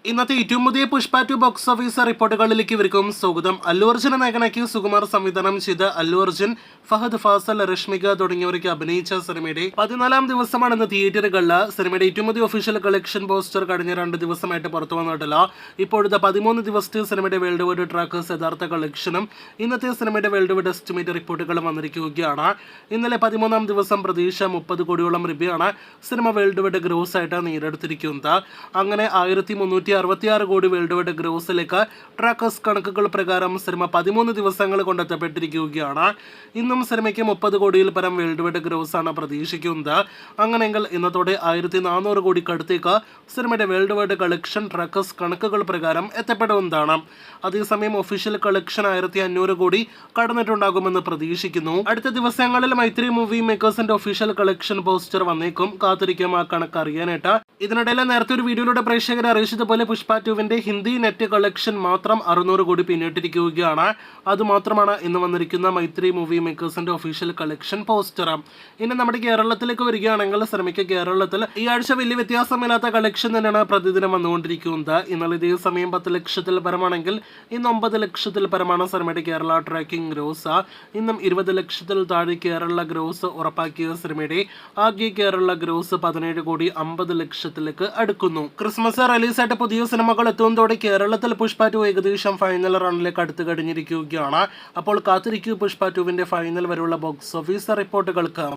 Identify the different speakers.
Speaker 1: ഇന്നത്തെ ഏറ്റവും പുതിയ പുഷ്പ 2 ബോക്സ് ഓഫീസ് റിപ്പോർട്ടുകളിലേക്ക് ഇവർക്കും സ്വാഗതം. അല്ലു അർജുനെ നായകനാക്കി സുകുമാർ സംവിധാനം ചെയ്ത അല്ലു അർജുൻ, ഫഹദ് ഫാസൽ, രശ്മിക തുടങ്ങിയവർക്ക് അഭിനയിച്ച സിനിമയുടെ 14ാം ദിവസമാണ് ഇന്ന് തിയേറ്ററുകളിൽ. സിനിമയുടെ ഏറ്റവും പുതിയ ഒഫീഷ്യൽ കളക്ഷൻ പോസ്റ്റർ കഴിഞ്ഞ 2 ദിവസമായിട്ട് പുറത്തു വന്നിട്ടില്ല. ഇപ്പോഴത്തെ 13 ദിവസത്തെ സിനിമയുടെ വേൾഡ് വൈഡ് ട്രാക്കേഴ്സ് യഥാർത്ഥ കളക്ഷനും ഇന്നത്തെ സിനിമയുടെ വേൾഡ് വൈഡ് എസ്റ്റിമേറ്റ് റിപ്പോർട്ടുകളും വന്നിരിക്കുകയാണ്. ഇന്നലെ 13ാം ദിവസം പ്രതീക്ഷ 30 കോടിയോളം രൂപയാണ് സിനിമ വേൾഡ് വൈഡ് ഗ്രോസ് ആയിട്ട് നേടിയെടുത്തിരിക്കുന്നത്. അങ്ങനെ 1366 കോടി വേൾഡ് വൈഡ് ഗ്രോസിലേക്ക് ട്രാക്കേഴ്സ് കണക്കുകൾ പ്രകാരം സിനിമ 13 ദിവസങ്ങൾ കൊണ്ട് എത്തപ്പെട്ടിരിക്കുകയാണ്. ഇന്നും സിനിമയ്ക്ക് 30 കോടിയിൽ പരം വേൾഡ് വൈഡ് ഗ്രോസ് ആണ് പ്രതീക്ഷിക്കുന്നത്. അങ്ങനെയെങ്കിൽ ഇന്നത്തോടെ 1400 കോടിക്കടുത്തേക്ക് സിനിമയുടെ വേൾഡ് വൈഡ് കളക്ഷൻ ട്രാക്കേഴ്സ് കണക്കുകൾ പ്രകാരം എത്തപ്പെടുന്നതാണ്. അതേസമയം ഒഫീഷ്യൽ കളക്ഷൻ 1500 കോടി കടന്നിട്ടുണ്ടാകുമെന്ന് പ്രതീക്ഷിക്കുന്നു. അടുത്ത ദിവസങ്ങളിൽ മൈത്രി മൂവി മേക്കേഴ്സിന്റെ ഒഫീഷ്യൽ കളക്ഷൻ പോസ്റ്റർ വന്നേക്കും. കാത്തിരിക്കും ആ കണക്ക് അറിയാനായിട്ട്. ഇതിനിടയിൽ നേരത്തെ ഒരു വീഡിയോയിലൂടെ പ്രേക്ഷകരെ അറിയിച്ചതുപോലെ പുഷ്പ 2വിന്റെ ഹിന്ദി നെറ്റ് കളക്ഷൻ മാത്രം 600 കോടി പിന്നിട്ടിരിക്കുകയാണ്. അതുമാത്രമാണ് ഇന്ന് വന്നിരിക്കുന്ന മൈത്രി മൂവി മേക്കേഴ്സിന്റെ ഒഫീഷ്യൽ കളക്ഷൻ പോസ്റ്റർ. ഇനി നമ്മുടെ കേരളത്തിലേക്ക് വരികയാണെങ്കിൽ സിനിമയ്ക്ക് കേരളത്തിൽ ഈ ആഴ്ച വലിയ വ്യത്യാസമില്ലാത്ത കളക്ഷൻ തന്നെയാണ് പ്രതിദിനം വന്നുകൊണ്ടിരിക്കുന്നത്. ഇന്നലെ ഇതേ സമയം 10 ലക്ഷത്തിൽ പരമാണെങ്കിൽ ഇന്ന് 9 ലക്ഷത്തിൽ പരമാണ് സിനിമയുടെ കേരള ട്രാക്കിംഗ് ഗ്രോസ്. ഇന്നും 20 ലക്ഷത്തിൽ താഴെ കേരള ഗ്രോസ് ഉറപ്പാക്കിയ സിനിമയുടെ ആകെ കേരള ഗ്രോസ് 17 കോടി 50 ലക്ഷത്തിലേക്ക് അടുക്കുന്നു. ക്രിസ്മസ് റിലീസായിട്ട് പുതിയ സിനിമകൾ എത്തുന്നതോടെ കേരളത്തിൽ പുഷ്പ 2 ഏകദേശം ഫൈനൽ റണ്ണിലേക്ക് അടുത്ത് കഴിഞ്ഞിരിക്കുകയാണ്. അപ്പോൾ കാത്തിരിക്കൂ പുഷ്പ 2വിന്റെ ഫൈനൽ വരെയുള്ള ബോക്സ് ഓഫീസ് റിപ്പോർട്ടുകൾക്ക്.